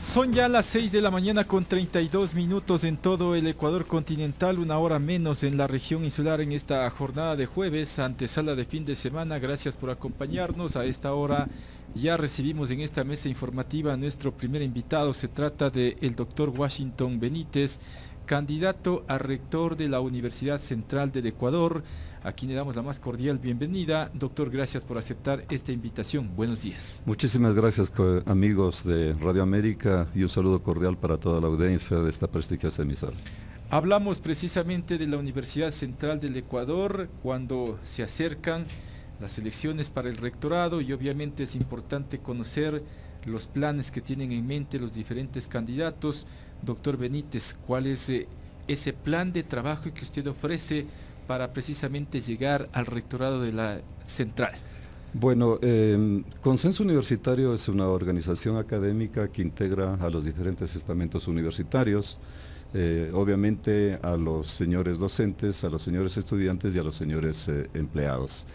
Son ya las 6 de la mañana con 32 minutos en todo el Ecuador continental, una hora menos en la región insular en esta jornada de jueves, antesala de fin de semana. Gracias por acompañarnos. A esta hora ya recibimos en esta mesa informativa a nuestro primer invitado. Se trata del doctor Washington Benítez, candidato a rector de la Universidad Central del Ecuador, a quien le damos la más cordial bienvenida. Doctor, gracias por aceptar esta invitación. Buenos días. Muchísimas gracias, amigos de Radio América, y un saludo cordial para toda la audiencia de esta prestigiosa emisora. Hablamos precisamente de la Universidad Central del Ecuador cuando se acercan las elecciones para el rectorado, y obviamente es importante conocer los planes que tienen en mente los diferentes candidatos. Doctor Benítez, ¿cuál es ese plan de trabajo que usted ofrece para precisamente llegar al rectorado de la Central? Bueno, Consenso Universitario es una organización académica que integra a los diferentes estamentos universitarios, obviamente a los señores docentes, a los señores estudiantes y a los señores empleados.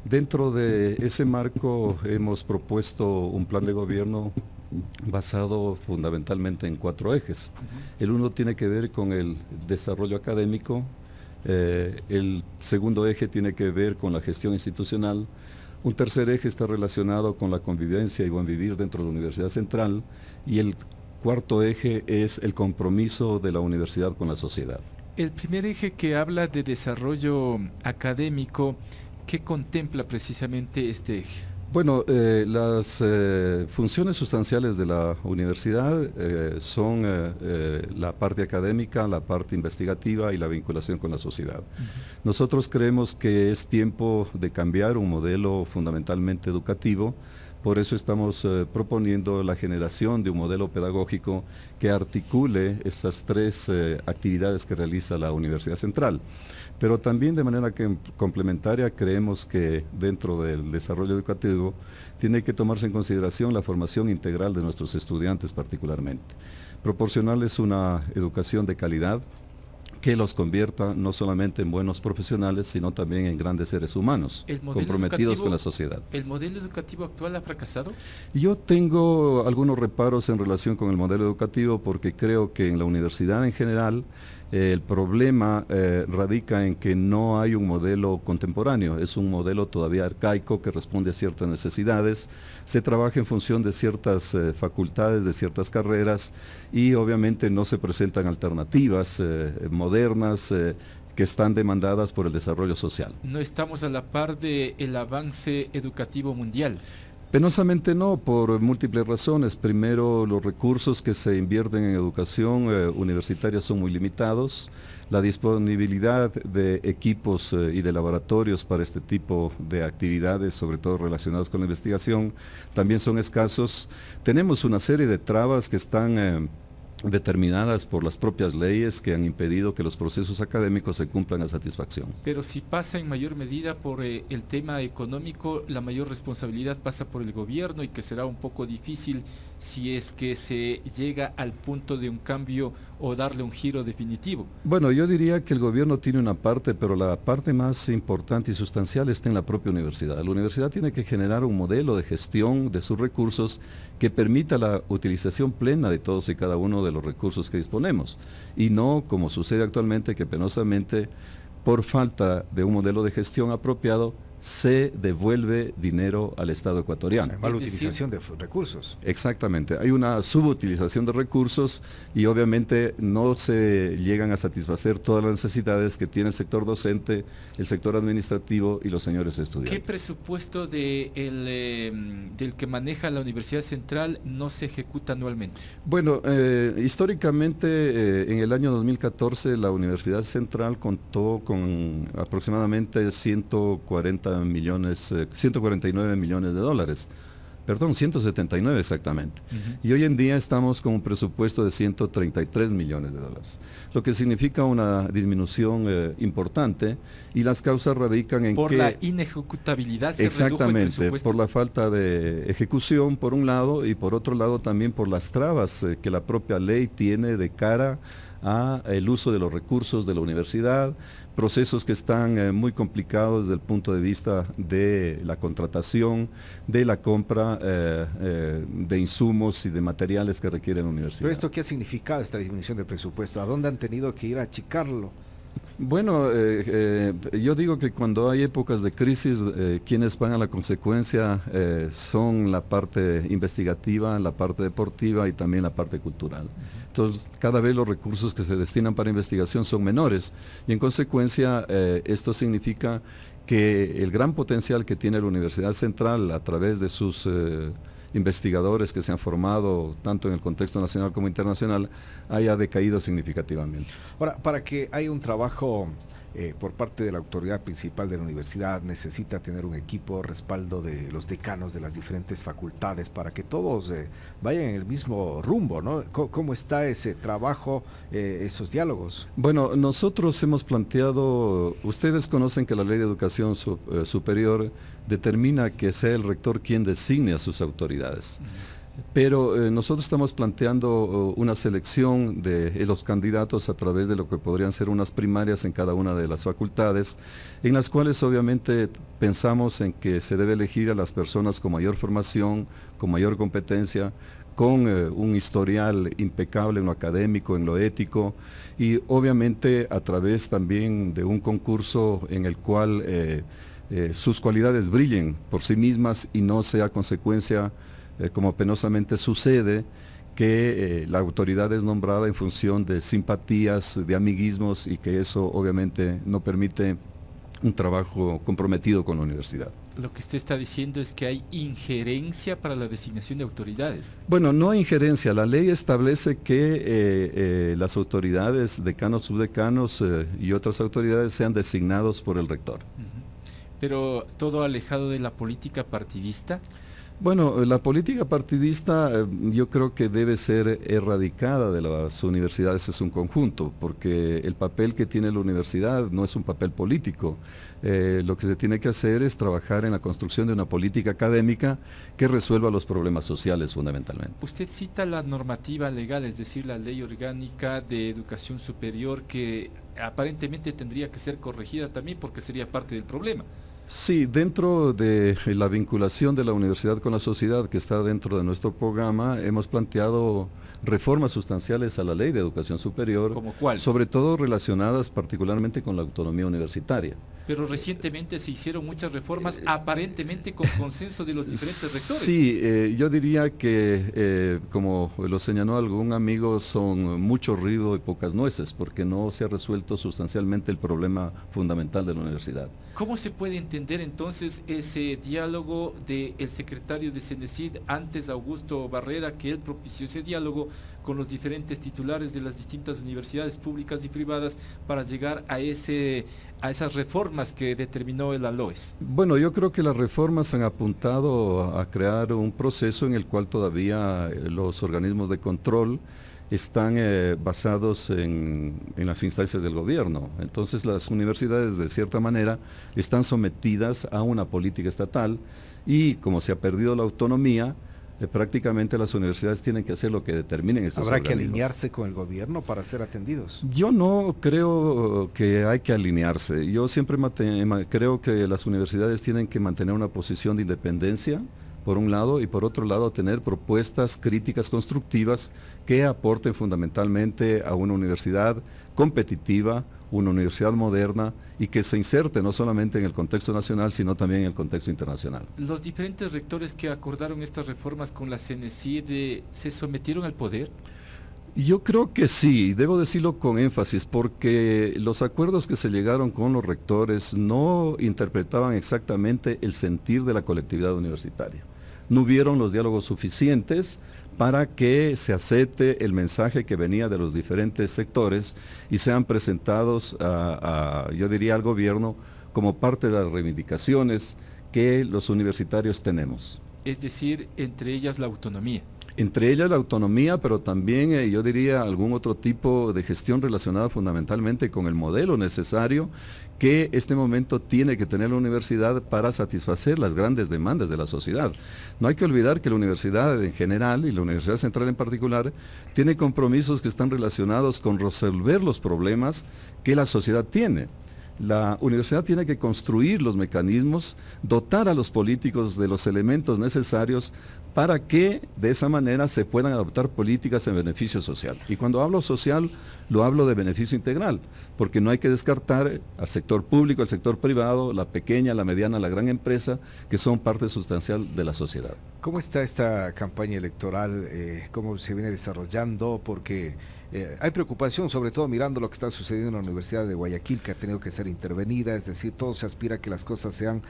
Dentro de ese marco hemos propuesto un plan de gobierno basado fundamentalmente en 4 ejes. El uno tiene que ver con el desarrollo académico, el segundo eje tiene que ver con la gestión institucional, un tercer eje está relacionado con la convivencia y buen vivir dentro de la Universidad Central, y el cuarto eje es el compromiso de la universidad con la sociedad. El primer eje, que habla de desarrollo académico, ¿qué contempla precisamente este eje? Bueno, las funciones sustanciales de la universidad son la parte académica, la parte investigativa y la vinculación con la sociedad. Nosotros creemos que es tiempo de cambiar un modelo fundamentalmente educativo. Por eso estamos proponiendo la generación de un modelo pedagógico que articule estas 3 actividades que realiza la Universidad Central. Pero también de manera complementaria creemos que dentro del desarrollo educativo tiene que tomarse en consideración la formación integral de nuestros estudiantes particularmente. Proporcionarles una educación de calidad que los convierta no solamente en buenos profesionales, sino también en grandes seres humanos, comprometidos con la sociedad. ¿El modelo educativo actual ha fracasado? Yo tengo algunos reparos en relación con el modelo educativo, porque creo que en la universidad en general el problema radica en que no hay un modelo contemporáneo, es un modelo todavía arcaico que responde a ciertas necesidades, se trabaja en función de ciertas facultades, de ciertas carreras, y obviamente no se presentan alternativas modernas que están demandadas por el desarrollo social. ¿No estamos a la par del avance educativo mundial? Penosamente no, por múltiples razones. Primero, los recursos que se invierten en educación universitaria son muy limitados. La disponibilidad de equipos y de laboratorios para este tipo de actividades, sobre todo relacionadas con la investigación, también son escasos. Tenemos una serie de trabas que están determinadas por las propias leyes que han impedido que los procesos académicos se cumplan a satisfacción. Pero si pasa en mayor medida por el tema económico, la mayor responsabilidad pasa por el gobierno, y que será un poco difícil si es que se llega al punto de un cambio o darle un giro definitivo. Bueno, yo diría que el gobierno tiene una parte, pero la parte más importante y sustancial está en la propia universidad. La universidad tiene que generar un modelo de gestión de sus recursos que permita la utilización plena de todos y cada uno de los recursos que disponemos, y no como sucede actualmente, que penosamente por falta de un modelo de gestión apropiado se devuelve dinero al Estado ecuatoriano. Mala utilización de recursos. Exactamente, hay una subutilización de recursos, y obviamente no se llegan a satisfacer todas las necesidades que tiene el sector docente, el sector administrativo y los señores estudiantes. ¿Qué presupuesto del que maneja la Universidad Central no se ejecuta anualmente? Bueno, históricamente en el año 2014 la Universidad Central contó con aproximadamente 149 millones de dólares. Perdón, 179 exactamente. Y hoy en día estamos con un presupuesto de 133 millones de dólares, lo que significa una disminución importante, y las causas radican en por que... la inejecutabilidad se redujo el exactamente, presupuesto. por la falta de ejecución por un lado, y por otro lado también por las trabas que la propia ley tiene de cara a el uso de los recursos de la universidad, procesos que están muy complicados desde el punto de vista de la contratación, de la compra de insumos y de materiales que requiere la universidad. ¿Pero esto qué ha significado, esta disminución de presupuesto? ¿A dónde han tenido que ir a achicarlo? Bueno, yo digo que cuando hay épocas de crisis, quienes pagan la consecuencia son la parte investigativa, la parte deportiva y también la parte cultural. Entonces, cada vez los recursos que se destinan para investigación son menores y en consecuencia esto significa que el gran potencial que tiene la Universidad Central a través de sus investigadores que se han formado tanto en el contexto nacional como internacional haya decaído significativamente. Ahora, para que haya un trabajo por parte de la autoridad principal de la universidad, necesita tener un equipo, respaldo de los decanos de las diferentes facultades para que todos vayan en el mismo rumbo, ¿no? ¿Cómo está ese trabajo, esos diálogos? Bueno, nosotros hemos planteado, ustedes conocen que la Ley de Educación Superior determina que sea el rector quien designe a sus autoridades. Pero nosotros estamos planteando una selección de los candidatos a través de lo que podrían ser unas primarias en cada una de las facultades, en las cuales obviamente pensamos en que se debe elegir a las personas con mayor formación, con mayor competencia, con un historial impecable en lo académico, en lo ético, y obviamente a través también de un concurso en el cual sus cualidades brillen por sí mismas y no sea consecuencia como penosamente sucede, que la autoridad es nombrada en función de simpatías, de amiguismos y que eso obviamente no permite un trabajo comprometido con la universidad. Lo que usted está diciendo es que hay injerencia para la designación de autoridades. Bueno, no hay injerencia. La ley establece que las autoridades, decanos, subdecanos y otras autoridades sean designados por el rector. Pero todo alejado de la política partidista. Bueno, la política partidista yo creo que debe ser erradicada de las universidades, es un conjunto, porque el papel que tiene la universidad no es un papel político. Lo que se tiene que hacer es trabajar en la construcción de una política académica que resuelva los problemas sociales fundamentalmente. Usted cita la normativa legal, es decir, la Ley Orgánica de Educación Superior, que aparentemente tendría que ser corregida también porque sería parte del problema. Sí, dentro de la vinculación de la universidad con la sociedad que está dentro de nuestro programa, hemos planteado reformas sustanciales a la Ley de Educación Superior. ¿Cómo cuáles? Sobre todo relacionadas particularmente con la autonomía universitaria. Pero recientemente se hicieron muchas reformas aparentemente con consenso de los diferentes rectores. Sí, yo diría que, como lo señaló algún amigo, son mucho ruido y pocas nueces, porque no se ha resuelto sustancialmente el problema fundamental de la universidad. ¿Cómo se puede entender entonces ese diálogo del secretario de CENESID, antes Augusto Barrera, que él propició ese diálogo con los diferentes titulares de las distintas universidades públicas y privadas para llegar a esas reformas que determinó el ALOES? Bueno, yo creo que las reformas han apuntado a crear un proceso en el cual todavía los organismos de control están basados en las instancias del gobierno. Entonces las universidades de cierta manera están sometidas a una política estatal y como se ha perdido la autonomía, prácticamente las universidades tienen que hacer lo que determinen estos ¿Habrá organismos. que alinearse con el gobierno para ser atendidos? Yo no creo que hay que alinearse. Yo siempre creo que las universidades tienen que mantener una posición de independencia, por un lado, y por otro lado tener propuestas críticas constructivas que aporten fundamentalmente a una universidad competitiva, una universidad moderna y que se inserte no solamente en el contexto nacional, sino también en el contexto internacional. ¿Los diferentes rectores que acordaron estas reformas con la CENESID se sometieron al poder? Yo creo que sí, debo decirlo con énfasis, porque los acuerdos que se llegaron con los rectores no interpretaban exactamente el sentir de la colectividad universitaria. No hubieron los diálogos suficientes para que se acepte el mensaje que venía de los diferentes sectores y sean presentados yo diría, al gobierno como parte de las reivindicaciones que los universitarios tenemos. Es decir, entre ellas la autonomía. Entre ellas la autonomía, pero también yo diría algún otro tipo de gestión relacionada fundamentalmente con el modelo necesario que este momento tiene que tener la universidad para satisfacer las grandes demandas de la sociedad. No hay que olvidar que la universidad en general y la Universidad Central en particular tiene compromisos que están relacionados con resolver los problemas que la sociedad tiene. La universidad tiene que construir los mecanismos, dotar a los políticos de los elementos necesarios para que de esa manera se puedan adoptar políticas en beneficio social. Y cuando hablo social, lo hablo de beneficio integral, porque no hay que descartar al sector público, al sector privado, la pequeña, la mediana, la gran empresa, que son parte sustancial de la sociedad. ¿Cómo está esta campaña electoral? ¿Cómo se viene desarrollando? Porque hay preocupación, sobre todo mirando lo que está sucediendo en la Universidad de Guayaquil, que ha tenido que ser intervenida, es decir, todo se aspira a que las cosas sean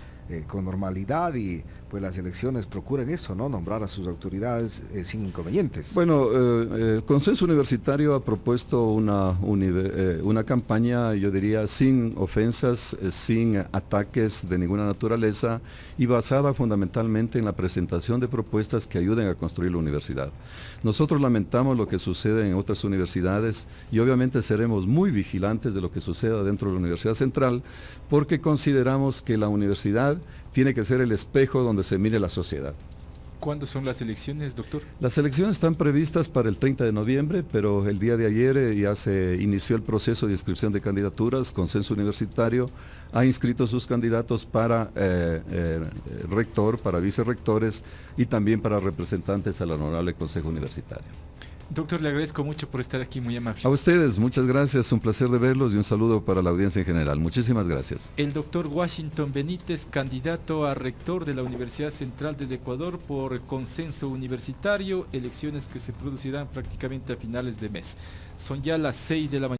con normalidad y pues las elecciones procuren eso, ¿no? Nombrar a sus autoridades sin inconvenientes. Bueno, Consenso Universitario ha propuesto una campaña, yo diría, sin ofensas, sin ataques de ninguna naturaleza y basada fundamentalmente en la presentación de propuestas que ayuden a construir la universidad. Nosotros lamentamos lo que sucede en otras universidades y obviamente seremos muy vigilantes de lo que suceda dentro de la Universidad Central porque consideramos que la universidad tiene que ser el espejo donde se mire la sociedad. ¿Cuándo son las elecciones, doctor? Las elecciones están previstas para el 30 de noviembre, pero el día de ayer ya se inició el proceso de inscripción de candidaturas. Consenso Universitario ha inscrito sus candidatos para rector, para vicerrectores y también para representantes al Honorable Consejo Universitario. Doctor, le agradezco mucho por estar aquí, muy amable. A ustedes, muchas gracias, un placer de verlos y un saludo para la audiencia en general. Muchísimas gracias. El doctor Washington Benítez, candidato a rector de la Universidad Central del Ecuador por Consenso Universitario, elecciones que se producirán prácticamente a finales de mes. Son ya las 6 de la mañana.